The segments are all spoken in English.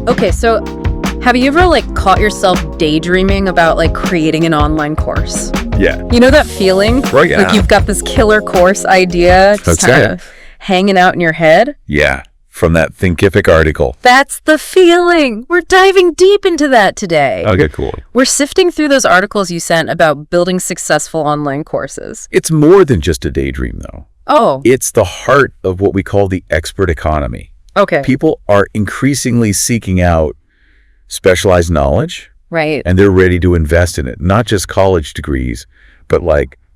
Okay, so have you ever caught yourself daydreaming about creating an online course? Yeah. You know that feeling? Right, yeah. Like you've got this killer course idea just That's kind it. of hanging out in your head? Yeah. From that Thinkific article. That's the feeling. We're diving deep into that today. Okay, cool. We're sifting through those articles you sent about building successful online courses. It's more than just a daydream, though. Oh, It's the heart of what we call the expert economy. okay. People are increasingly seeking out specialized knowledge, Right. and they're ready to invest in it. Not just college degrees, but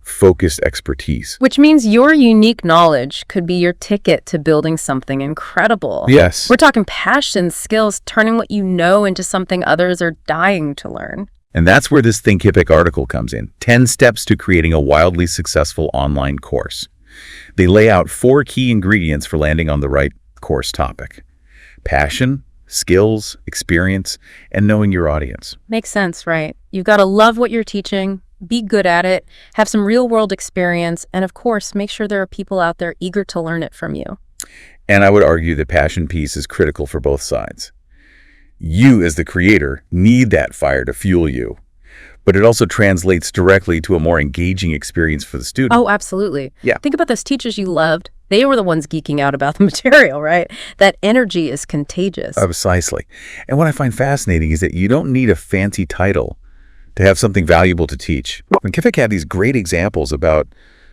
focused expertise. Which means your unique knowledge could be your ticket to building something incredible. Yes. We're talking passion, skills, turning what you know into something others are dying to learn. And that's where this Thinkific article comes in. 10 steps to creating a wildly successful online course. They lay out 4 key ingredients for landing on the right course topic: passion, skills, experience, and knowing your audience. Makes sense, right? You've got to love what you're teaching, be good at it, have some real-world experience, and of course, make sure there are people out there eager to learn it from you. And I would argue the passion piece is critical for both sides. You, as the creator, need that fire to fuel you, but it also translates directly to a more engaging experience for the student. Oh, absolutely. Yeah. Think about those teachers you loved. They were the ones geeking out about the material, right? That energy is contagious. Precisely. And what I find fascinating is that you don't need a fancy title to have something valuable to teach. Thinkific had these great examples about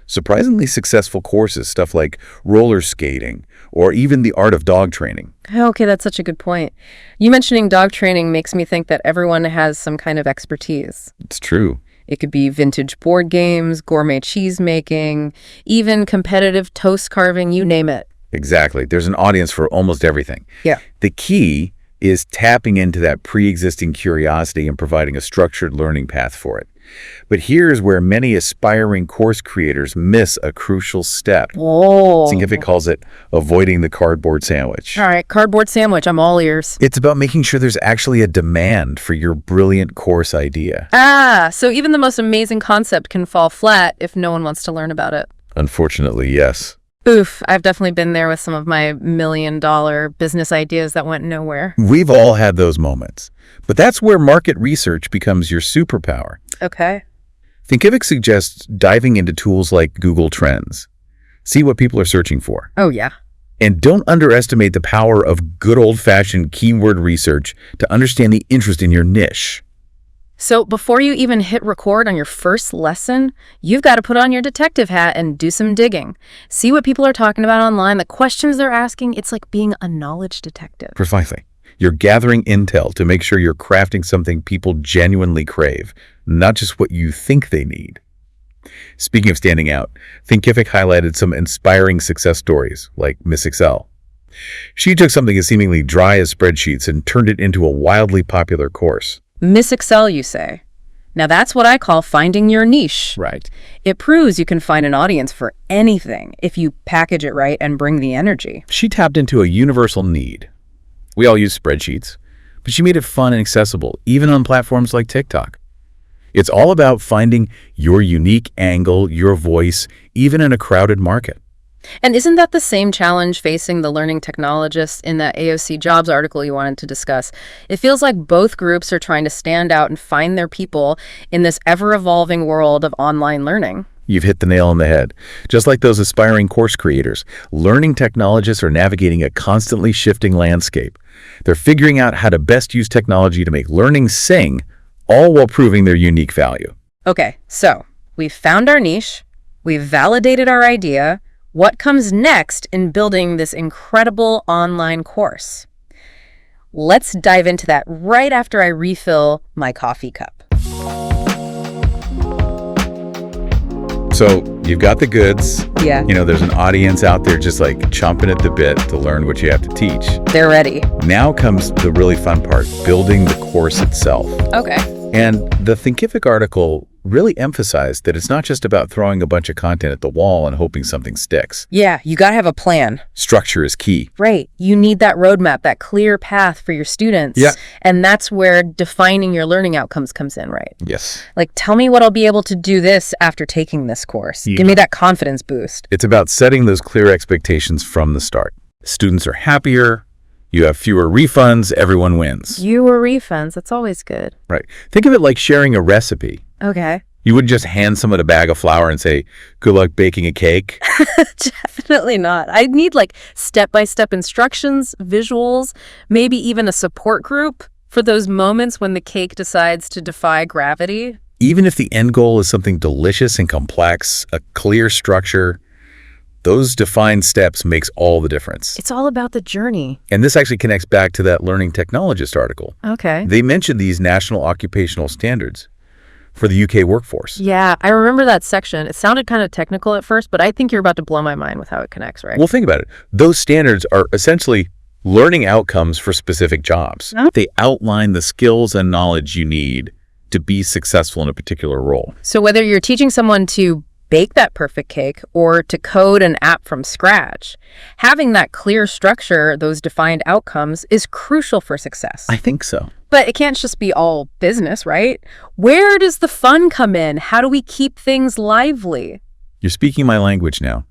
surprisingly successful courses, stuff like roller skating or even the art of dog training. Okay, that's such a good point. You mentioning dog training makes me think that everyone has some kind of expertise. It's true. It could be vintage board games, gourmet cheese making, even competitive toast carving, you name it. Exactly. There's an audience for almost everything. Yeah. The key is tapping into that pre-existing curiosity and providing a structured learning path for it. But here's where many aspiring course creators miss a crucial step. Oh. Thinkific calls it avoiding the cardboard sandwich. All right, cardboard sandwich, I'm all ears. It's about making sure there's actually a demand for your brilliant course idea. So even the most amazing concept can fall flat if no one wants to learn about it. Unfortunately, yes. Oof, I've definitely been there with some of my million-dollar business ideas that went nowhere. We've all had those moments. But that's where market research becomes your superpower. Okay. Thinkific suggests diving into tools like Google Trends. See what people are searching for. Oh, yeah. And don't underestimate the power of good old-fashioned keyword research to understand the interest in your niche. So before you even hit record on your first lesson, you've got to put on your detective hat and do some digging. See what people are talking about online, the questions they're asking. It's like being a knowledge detective. Precisely. You're gathering intel to make sure you're crafting something people genuinely crave, not just what you think they need. Speaking of standing out, Thinkific highlighted some inspiring success stories, like Miss Excel. She took something as seemingly dry as spreadsheets and turned it into a wildly popular course. Miss Excel, you say? Now that's what I call finding your niche. Right. It proves you can find an audience for anything if you package it right and bring the energy. She tapped into a universal need. We all use spreadsheets, but she made it fun and accessible, even on platforms like TikTok. It's all about finding your unique angle, your voice, even in a crowded market. And isn't that the same challenge facing the learning technologists in that AOC Jobs article you wanted to discuss? It feels like both groups are trying to stand out and find their people in this ever-evolving world of online learning. You've hit the nail on the head. Just like those aspiring course creators, learning technologists are navigating a constantly shifting landscape. They're figuring out how to best use technology to make learning sing, all while proving their unique value. Okay, so we've found our niche, we've validated our idea. What comes next in building this incredible online course? Let's dive into that right after I refill my coffee cup. So you've got the goods. Yeah. There's an audience out there just chomping at the bit to learn what you have to teach. They're ready. Now comes the really fun part, building the course itself. Okay. And the Thinkific article really emphasized that it's not just about throwing a bunch of content at the wall and hoping something sticks. Yeah, you got to have a plan. Structure is key. Right. You need that roadmap, that clear path for your students. Yeah. And that's where defining your learning outcomes comes in, right? Yes. Tell me what I'll be able to do this after taking this course. Yeah. Give me that confidence boost. It's about setting those clear expectations from the start. Students are happier, You have fewer refunds, everyone wins. Fewer refunds. That's always good. Right. Think of it like sharing a recipe. Okay. You wouldn't just hand someone a bag of flour and say, good luck baking a cake. Definitely not. I need like step-by-step instructions, visuals, maybe even a support group for those moments when the cake decides to defy gravity. Even if the end goal is something delicious and complex, a clear structure, those defined steps makes all the difference. It's all about the journey. And this actually connects back to that learning technologist article. Okay. They mentioned these national occupational standards for the UK workforce. Yeah, I remember that section. It sounded kind of technical at first, but I think you're about to blow my mind with how it connects, right? Well, think about it. Those standards are essentially learning outcomes for specific jobs. They outline the skills and knowledge you need to be successful in a particular role. So whether you're teaching someone to bake that perfect cake or to code an app from scratch, having that clear structure, those defined outcomes, is crucial for success. I think so. But it can't just be all business, right? Where does the fun come in? How do we keep things lively? You're speaking my language now.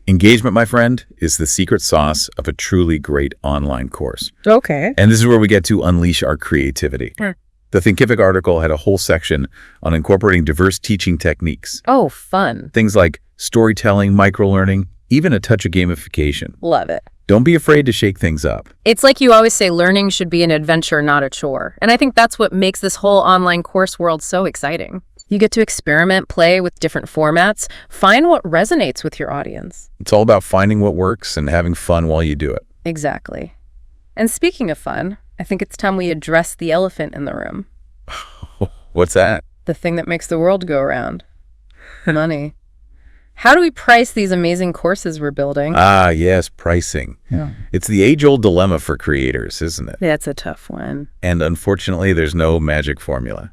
Engagement, my friend, is the secret sauce of a truly great online course. Okay. And this is where we get to unleash our creativity. The Thinkific article had a whole section on incorporating diverse teaching techniques. Oh, fun. Things like storytelling, microlearning, even a touch of gamification. Love it. Don't be afraid to shake things up. It's like you always say, learning should be an adventure, not a chore. And I think that's what makes this whole online course world so exciting. You get to experiment, play with different formats, find what resonates with your audience. It's all about finding what works and having fun while you do it. Exactly. And speaking of fun, I think it's time we address the elephant in the room. What's that? The thing that makes the world go round. Money. How do we price these amazing courses we're building? Ah, yes, pricing. Yeah. It's the age-old dilemma for creators, isn't it? That's a tough one. And unfortunately, there's no magic formula.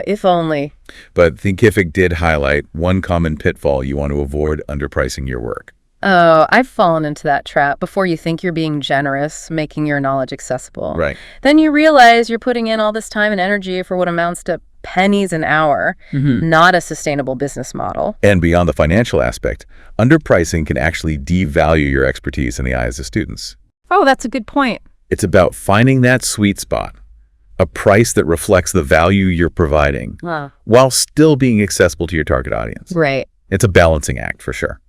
If only. But Thinkific did highlight one common pitfall you want to avoid underpricing your work. Oh, I've fallen into that trap. Before you think you're being generous, making your knowledge accessible. Right. Then you realize you're putting in all this time and energy for what amounts to pennies an hour, not a sustainable business model. And beyond the financial aspect, underpricing can actually devalue your expertise in the eyes of students. Oh, that's a good point. It's about finding that sweet spot, a price that reflects the value you're providing, while still being accessible to your target audience. Right. It's a balancing act for sure.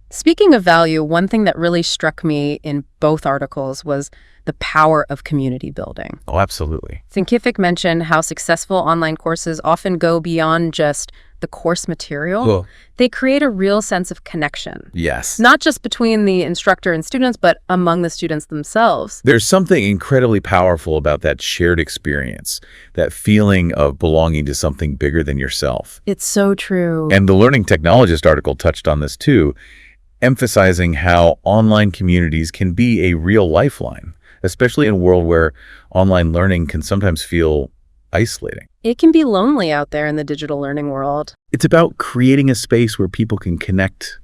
Speaking of value, one thing that really struck me in both articles was the power of community building. Oh, absolutely. Thinkific mentioned how successful online courses often go beyond just the course material. Cool. They create a real sense of connection. Yes. Not just between the instructor and students, but among the students themselves. There's something incredibly powerful about that shared experience, that feeling of belonging to something bigger than yourself. It's so true. And the Learning Technologist article touched on this too, emphasizing how online communities can be a real lifeline, especially in a world where online learning can sometimes feel isolating. It can be lonely out there in the digital learning world. It's about creating a space where people can connect,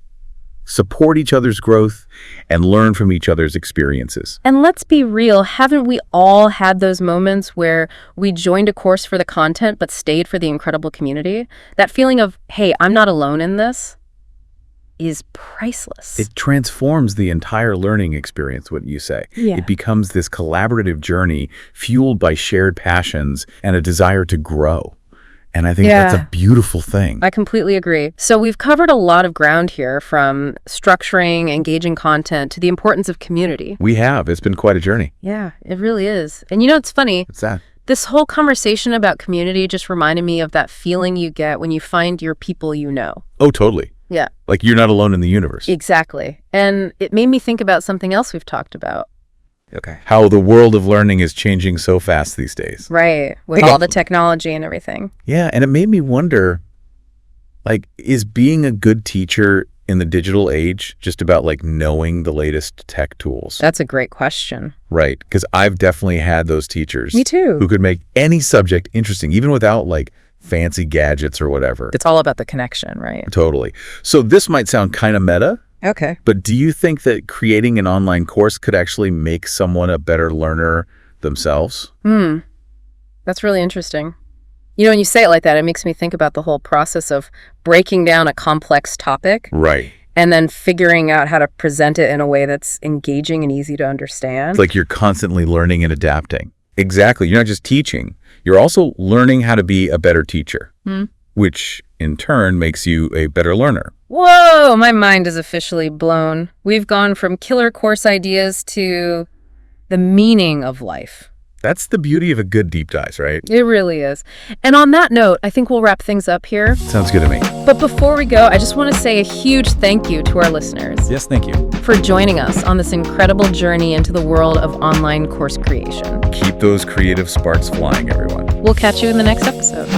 support each other's growth, and learn from each other's experiences. And let's be real, haven't we all had those moments where we joined a course for the content but stayed for the incredible community? That feeling of, hey, I'm not alone in this, is priceless. It transforms the entire learning experience, what you say. Yeah. It becomes this collaborative journey fueled by shared passions and a desire to grow. And I think that's a beautiful thing. I completely agree. So we've covered a lot of ground here, from structuring, engaging content, to the importance of community. We have. It's been quite a journey. Yeah, it really is. And you know, it's funny. What's that? This whole conversation about community just reminded me of that feeling you get when you find your people you know. Oh, totally. Yeah. Like you're not alone in the universe. Exactly. And it made me think about something else we've talked about. Okay. How the world of learning is changing so fast these days. Right. With all the technology and everything. Yeah. And it made me wonder, like, is being a good teacher in the digital age just about like knowing the latest tech tools? That's a great question. Right. Because I've definitely had those teachers. Me too. Who could make any subject interesting, even without like fancy gadgets or whatever. It's all about the connection, right? Totally. So this might sound kind of meta, Okay. but do you think that creating an online course could actually make someone a better learner themselves? That's really interesting. You know, when you say it like that, it makes me think about the whole process of breaking down a complex topic Right. and then figuring out how to present it in a way that's engaging and easy to understand. It's like you're constantly learning and adapting. Exactly. You're not just teaching. You're also learning how to be a better teacher, which in turn makes you a better learner. Whoa, my mind is officially blown. We've gone from killer course ideas to the meaning of life. That's the beauty of a good deep dive, right? It really is. And on that note, I think we'll wrap things up here. Sounds good to me. But before we go, I just want to say a huge thank you to our listeners. Yes, thank you. For joining us on this incredible journey into the world of online course creation. Keep those creative sparks flying, everyone. We'll catch you in the next episode.